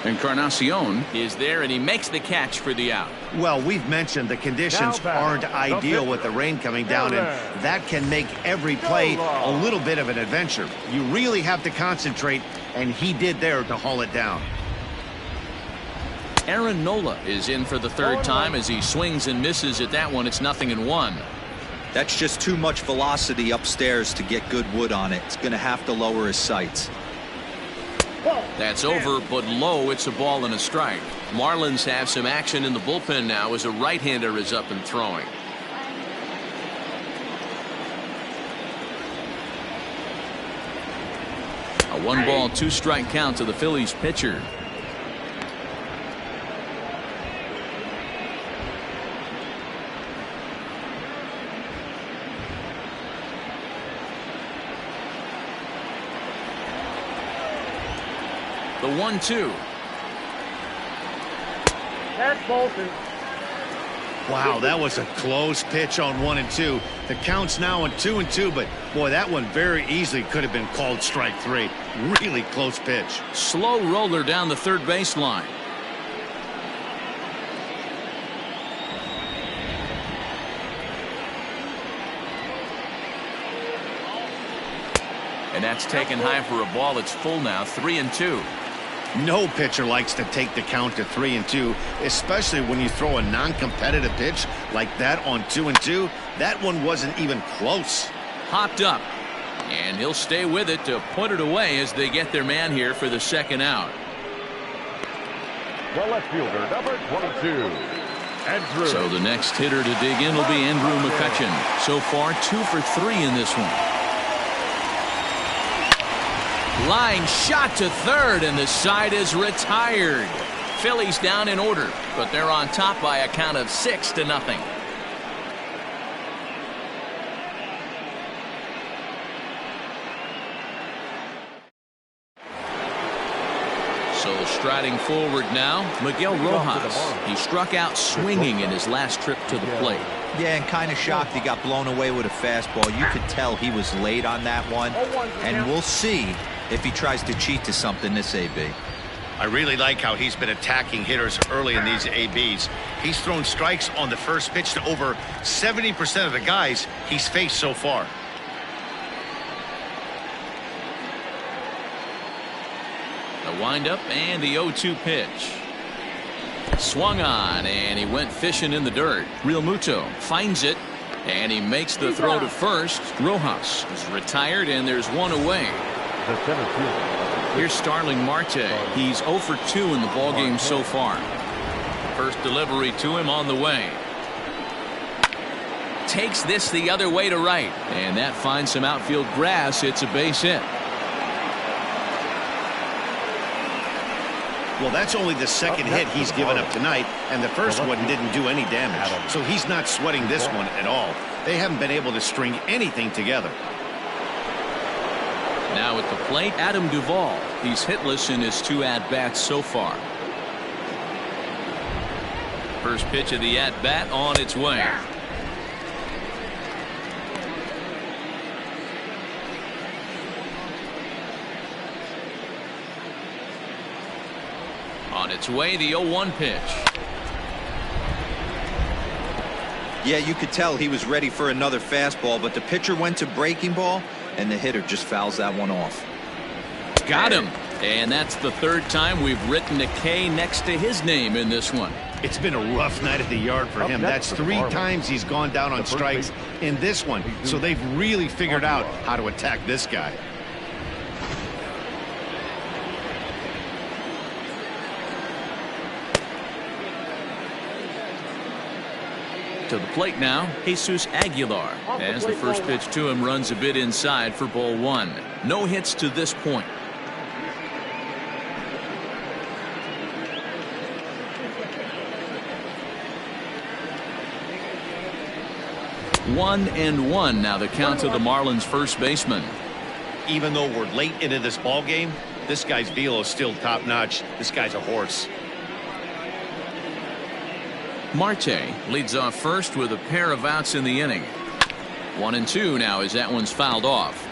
[SPEAKER 1] Encarnacion is there, and he makes the catch for the out.
[SPEAKER 2] Well, we've mentioned the conditions aren't ideal with the rain coming down, and that can make every play a little bit of an adventure. You really have to concentrate, and he did there to haul it down.
[SPEAKER 1] Aaron Nola is in for the third time as he swings and misses at that one. It's 0-1.
[SPEAKER 4] That's just too much velocity upstairs to get good wood on it. It's going to have to lower his sights.
[SPEAKER 1] That's over, but low. It's a ball and a strike. Marlins have some action in the bullpen now as a right-hander is up and throwing. A 1-ball, 2-strike count to the Phillies pitcher. The 1-2.
[SPEAKER 2] Wow, that was a close pitch on 1 and 2. The count's now on 2 and 2, but boy, that one very easily could have been called strike 3. Really close pitch.
[SPEAKER 1] Slow roller down the third baseline. And that's taken high for a ball. It's full now, 3-2.
[SPEAKER 2] No pitcher likes to take the count to 3 and 2, especially when you throw a non-competitive pitch like that on 2 and 2. That one wasn't even close.
[SPEAKER 1] Hopped up, and he'll stay with it to put it away as they get their man here for the second out.
[SPEAKER 3] The left fielder, number 22, Andrew.
[SPEAKER 1] So the next hitter to dig in will be Andrew McCutchen. So far, 2 for 3 in this one. Line shot to third, and the side is retired. Phillies down in order, but they're on top by a count of 6-0. So striding forward now, Miguel Rojas. He struck out swinging in his last trip to the plate.
[SPEAKER 4] Yeah, and kind of shocked he got blown away with a fastball. You could tell he was late on that one, and we'll see if he tries to cheat to something this AB.
[SPEAKER 2] I really like how he's been attacking hitters early in these ABs. He's thrown strikes on the first pitch to over 70% of the guys he's faced so far.
[SPEAKER 1] The windup and the 0-2 pitch. Swung on, and he went fishing in the dirt. Real Muto finds it, and he makes the throw to first. Rojas is retired, and there's one away.
[SPEAKER 3] The center fielder.
[SPEAKER 1] Here's Starling Marte. He's 0 for 2 in the ballgame so far. First delivery to him on the way. Takes this the other way to right, and that finds some outfield grass. It's a base hit.
[SPEAKER 2] Well, that's only the second hit he's given up tonight, and the first one didn't do any damage. So he's not sweating this one at all. They haven't been able to string anything together.
[SPEAKER 1] Now at the plate, Adam Duvall. He's hitless in his 2 at-bats so far. First pitch of the at-bat on its way. On its way, the 0-1 pitch.
[SPEAKER 4] Yeah, you could tell he was ready for another fastball, but the pitcher went to breaking ball, and the hitter just fouls that one off.
[SPEAKER 1] Got him. And that's the third time we've written a K next to his name in this one.
[SPEAKER 2] It's been a rough night at the yard for him. That's 3 times he's gone down on strikes in this one. So they've really figured out how to attack this guy.
[SPEAKER 1] To the plate now, Jesus Aguilar, as the first pitch to him runs a bit inside for ball one. No hits to this point. 1-1 now the count to the Marlins first baseman.
[SPEAKER 2] Even though we're late into this ball game, this guy's velo is still top notch. This guy's a horse.
[SPEAKER 1] Marte leads off first with a pair of outs in the inning. 1-2 now as that one's fouled off.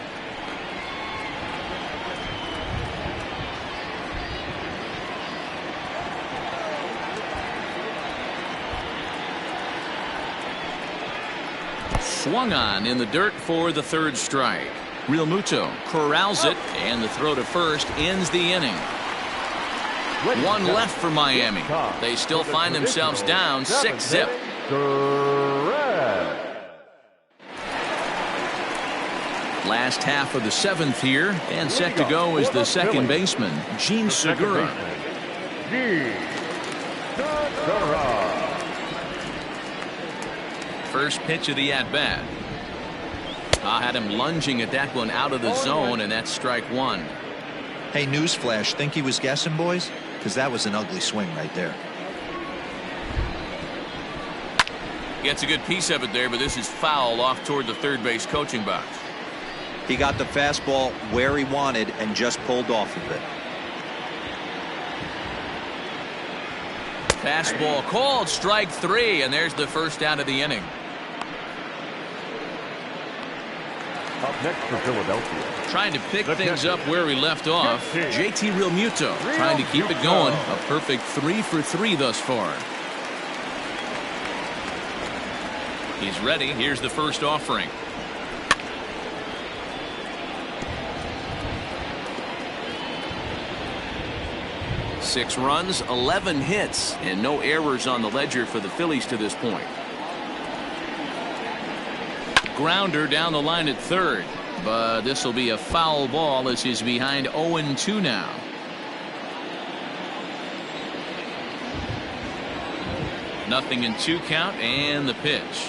[SPEAKER 1] Swung on in the dirt for the third strike. Real Muto corrals it, and the throw to first ends the inning. One left for Miami. They still find themselves down 6-0. Last half of the seventh here, and set to go is the second baseman, Gene Segura. First pitch of the at-bat. I had him lunging at that one out of the zone, and that's strike one.
[SPEAKER 4] Hey, newsflash, think he was guessing, boys? Because that was an ugly swing right there.
[SPEAKER 1] Gets a good piece of it there, but this is foul off toward the third base coaching box.
[SPEAKER 4] He got the fastball where he wanted and just pulled off of it.
[SPEAKER 1] Fastball called, strike three, and there's the first out of the inning.
[SPEAKER 3] Up next for Philadelphia.
[SPEAKER 1] Trying to pick things up where we left off. JT Realmuto trying to keep it going. A perfect 3 for 3 thus far. He's ready. Here's the first offering. Six runs, 11 hits, and no errors on the ledger for the Phillies to this point. Grounder down the line at third, but this will be a foul ball as he's behind 0-2 now. Nothing in 2 count, and the pitch.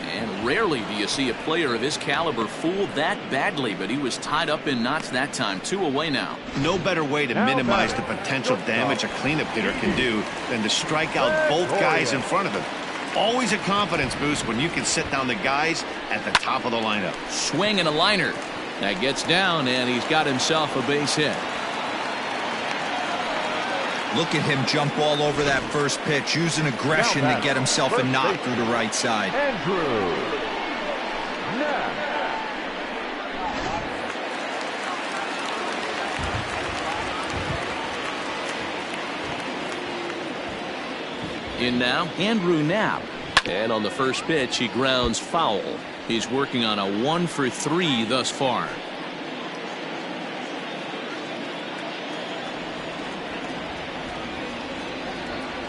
[SPEAKER 1] And rarely do you see a player of his caliber fooled that badly, but he was tied up in knots that time. 2 away now.
[SPEAKER 2] No better way to minimize the potential damage a cleanup hitter can do than to strike out both guys in front of him. Always a confidence boost when you can sit down the guys at the top of the lineup.
[SPEAKER 1] Swing and a liner. That gets down, and he's got himself a base hit.
[SPEAKER 4] Look at him jump all over that first pitch, using aggression to get himself a knock through the right side.
[SPEAKER 1] In now, Andrew Knapp. And on the first pitch, he grounds foul. He's working on a 1 for 3 thus far.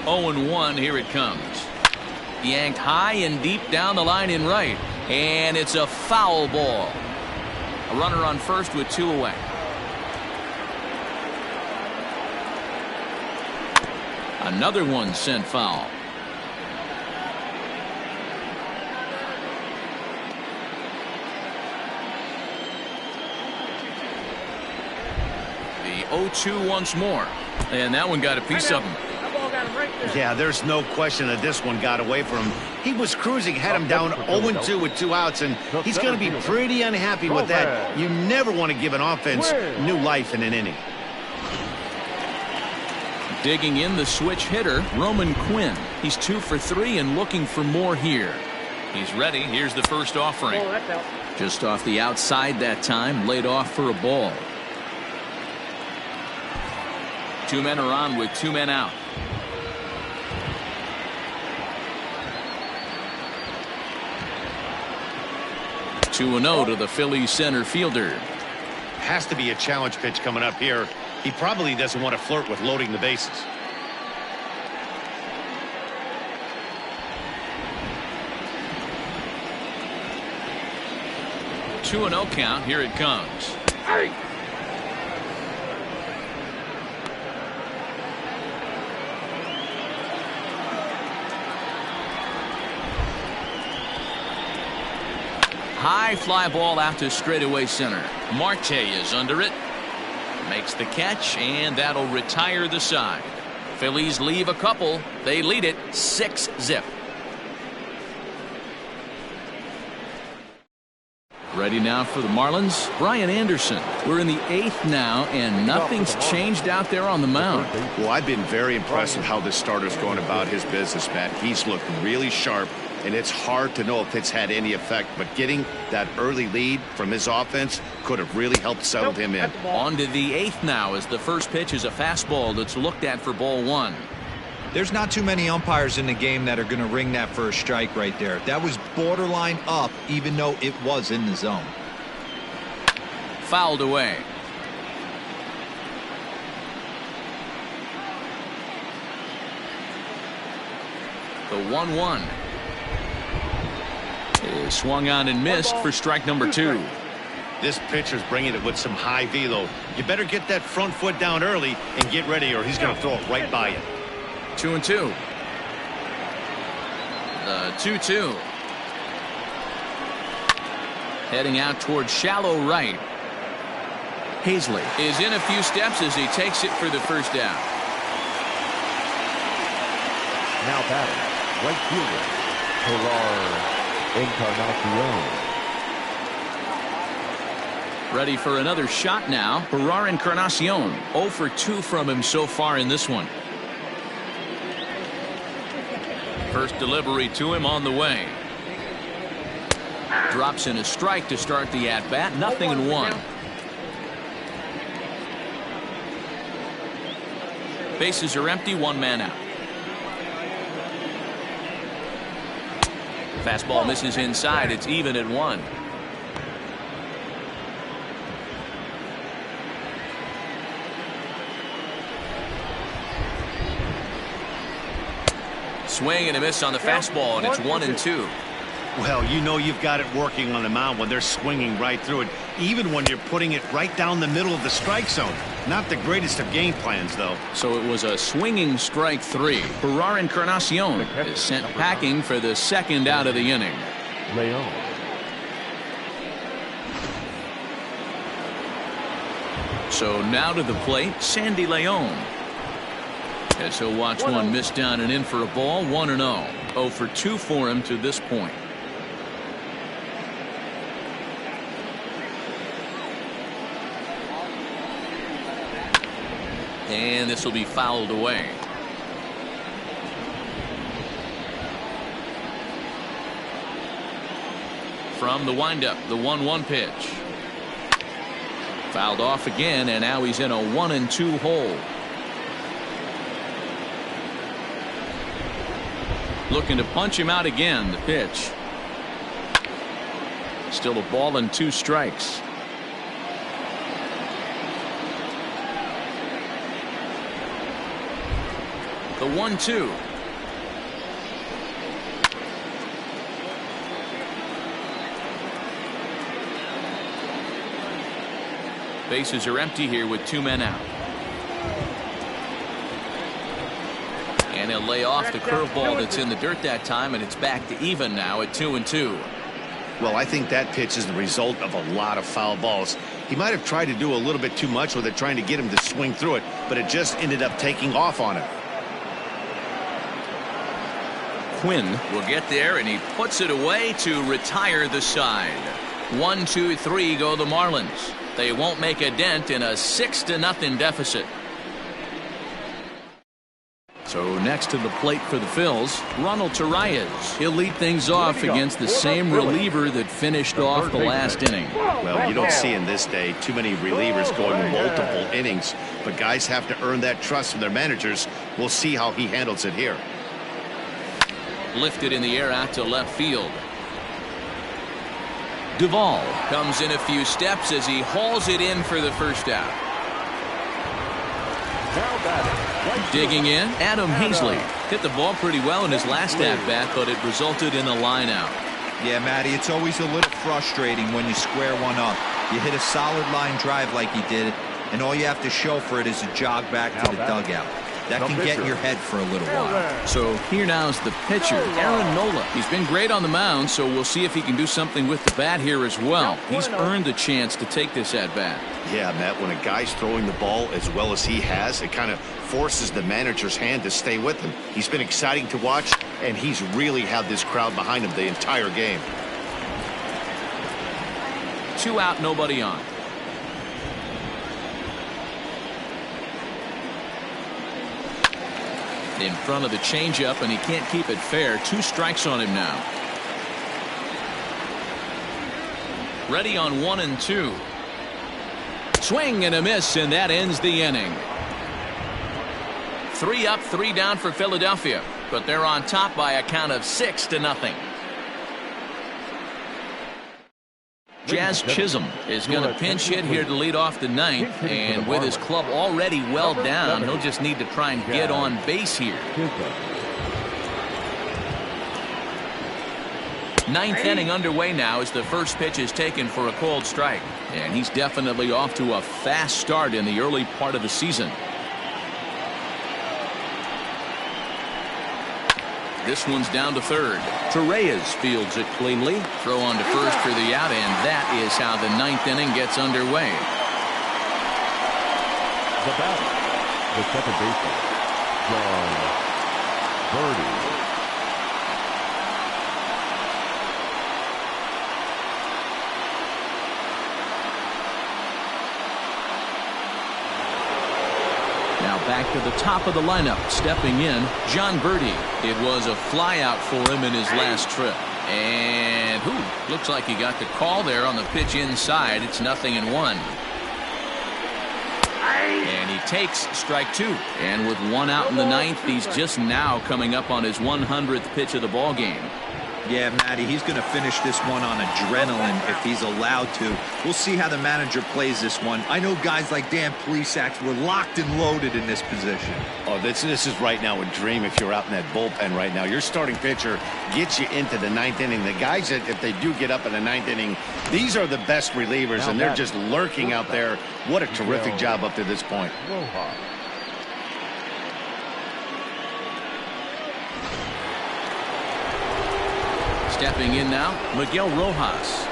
[SPEAKER 1] Oh, and 1, here it comes. Yanked high and deep down the line in right. And it's a foul ball. A runner on first with 2 away. Another one sent foul. The 0-2 once more. And that one got a piece of him.
[SPEAKER 2] Yeah, there's no question that this one got away from him. He was cruising, had him down 0-2 with 2 outs, and he's going to be pretty unhappy with that. You never want to give an offense new life in an inning.
[SPEAKER 1] Digging in the switch hitter, Roman Quinn. He's 2 for 3 and looking for more here. He's ready. Here's the first offering. Just off the outside that time, laid off for a ball. 2 men are on with 2 men out. Two 2-0 to the Phillies center fielder.
[SPEAKER 2] Has to be a challenge pitch coming up here. He probably doesn't want to flirt with loading the bases.
[SPEAKER 1] Two 2-0 count. Here it comes.
[SPEAKER 2] Hey.
[SPEAKER 1] high fly ball out to straightaway center. Marte is under it. Makes the catch, and that'll retire the side. Phillies leave a couple. They lead it 6-0. Ready now for the Marlins, Brian Anderson. We're in the 8th now, and nothing's changed out there on the mound.
[SPEAKER 2] Well, I've been very impressed with how this starter's going about his business, Matt. He's looked really sharp, and it's hard to know if it's had any effect, but getting that early lead from his offense could have really helped settle him in.
[SPEAKER 1] On to the 8th now, as the first pitch is a fastball that's looked at for ball 1.
[SPEAKER 4] There's not too many umpires in the game that are going to ring that for a strike right there. That was borderline up, even though it was in the zone.
[SPEAKER 1] Fouled away. The 1-1 is swung on and missed for strike number 2.
[SPEAKER 2] This pitcher's bringing it with some high velo. You better get that front foot down early and get ready, or he's going to throw it right by you.
[SPEAKER 1] 2-2. The 2-2. Heading out towards shallow right. Hazley is in a few steps as he takes it for the first down.
[SPEAKER 3] Now batting, right fielder, Encarnacion.
[SPEAKER 1] Ready for another shot now. Encarnacion 0 for 2 from him so far in this one. First delivery to him on the way. Drops in a strike to start the at-bat. 0-1. Bases are empty. 1 man out. Fastball misses inside. It's even at 1. Swing and a miss on the fastball, and it's 1-2.
[SPEAKER 2] Well, you know you've got it working on the mound when they're swinging right through it, even when you're putting it right down the middle of the strike zone. Not the greatest of game plans, though.
[SPEAKER 1] So it was a swinging strike 3. Encarnacion is sent packing for the second out of the inning.
[SPEAKER 3] Leon.
[SPEAKER 1] So now to the plate, Sandy Leon. As he'll watch one miss down and in for a ball. 1-0. 0 for 2 for him to this point. And this will be fouled away. From the windup, the 1-1 pitch. Fouled off again, and now he's in a 1-2 hole. Looking to punch him out again. The pitch. Still a ball and 2 strikes. The 1-2. Bases are empty here with 2 men out. And he'll lay off the curveball that's in the dirt that time, and it's back to even now at 2-2.
[SPEAKER 2] Well, I think that pitch is the result of a lot of foul balls. He might have tried to do a little bit too much with it, trying to get him to swing through it, but it just ended up taking off on him.
[SPEAKER 1] Quinn will get there, and he puts it away to retire the side. 1-2-3 go the Marlins. They won't make a dent in a 6-0 deficit. So next to the plate for the Phils, Ronald Torreyes. He'll lead things off against the same reliever that finished off the last inning.
[SPEAKER 2] Well, you don't see in this day too many relievers going multiple innings, but guys have to earn that trust from their managers. We'll see how he handles it here.
[SPEAKER 1] Lifted in the air out to left field. Duvall comes in a few steps as he hauls it in for the first out. Digging in, Adam Hazley hit the ball pretty well in his last at-bat, but it resulted in a line out.
[SPEAKER 4] Yeah, Matty, it's always a little frustrating when you square one up. You hit a solid line drive like he did, and all you have to show for it is a jog back to the dugout. That can get in your head for a little while.
[SPEAKER 1] So here now is the pitcher, Aaron Nola. He's been great on the mound, so we'll see if he can do something with the bat here as well. He's earned the chance to take this at bat.
[SPEAKER 2] Yeah, Matt, when a guy's throwing the ball as well as he has, it kind of forces the manager's hand to stay with him. He's been exciting to watch, and he's really had this crowd behind him the entire game.
[SPEAKER 1] 2 out, nobody on. In front of the changeup, and he can't keep it fair. 2 strikes on him now. Ready on 1 and 2. Swing and a miss, and that ends the inning. 3 up, 3 down for Philadelphia, but they're on top by a count of 6-0. Jazz Chisholm is going to pinch hit here to lead off the ninth, and with his club already well down, he'll just need to try and get on base here. 9th inning underway now as the first pitch is taken for a called strike, and he's definitely off to a fast start in the early part of the season. This one's down to third. Torreyes fields it cleanly. Throw on to first for the out, and that is how the 9th inning gets underway.
[SPEAKER 3] The batter, the second baseman, John Birdie.
[SPEAKER 1] Now back to the top of the lineup, stepping in, John Birdie. It was a flyout for him in his last trip. And looks like he got the call there on the pitch inside. It's 0-1. And he takes strike 2. And with 1 out in the 9th, he's just now coming up on his 100th pitch of the ball game.
[SPEAKER 4] Yeah, Matty, he's going to finish this one on adrenaline if he's allowed to. We'll see how the manager plays this one. I know guys like Dan Plesac were locked and loaded in this position.
[SPEAKER 2] Oh, this is right now a dream if you're out in that bullpen right now. Your starting pitcher gets you into the 9th inning. The guys that, if they do get up in the 9th inning, these are the best relievers, and they're just lurking out there. What a terrific job up to this point.
[SPEAKER 1] Stepping in now, Miguel Rojas.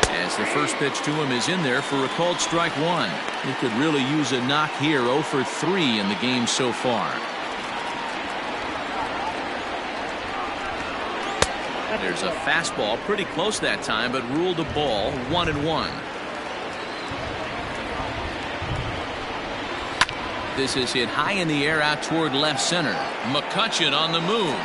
[SPEAKER 1] As the first pitch to him is in there for a called strike 1. He could really use a knock here. 0 for 3 in the game so far. There's a fastball pretty close that time, but ruled a ball. 1-1. This is hit high in the air out toward left center. McCutchen on the move.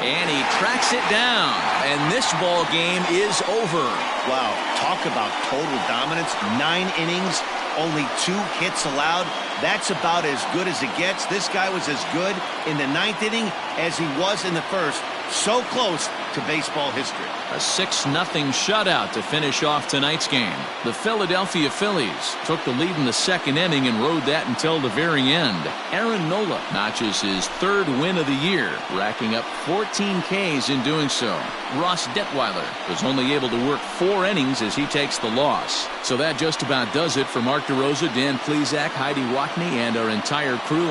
[SPEAKER 1] And he tracks it down. And this ball game is over.
[SPEAKER 2] Wow, talk about total dominance. 9 innings, only 2 hits allowed. That's about as good as it gets. This guy was as good in the 9th inning as he was in the first. So close to baseball history.
[SPEAKER 1] A 6-0 shutout to finish off tonight's game. The Philadelphia Phillies took the lead in the 2nd inning and rode that until the very end. Aaron Nola notches his 3rd win of the year, racking up 14 Ks in doing so. Ross Detweiler was only able to work 4 innings as he takes the loss. So that just about does it for Mark DeRosa, Dan Plesac, Heidi Wackney, and our entire crew.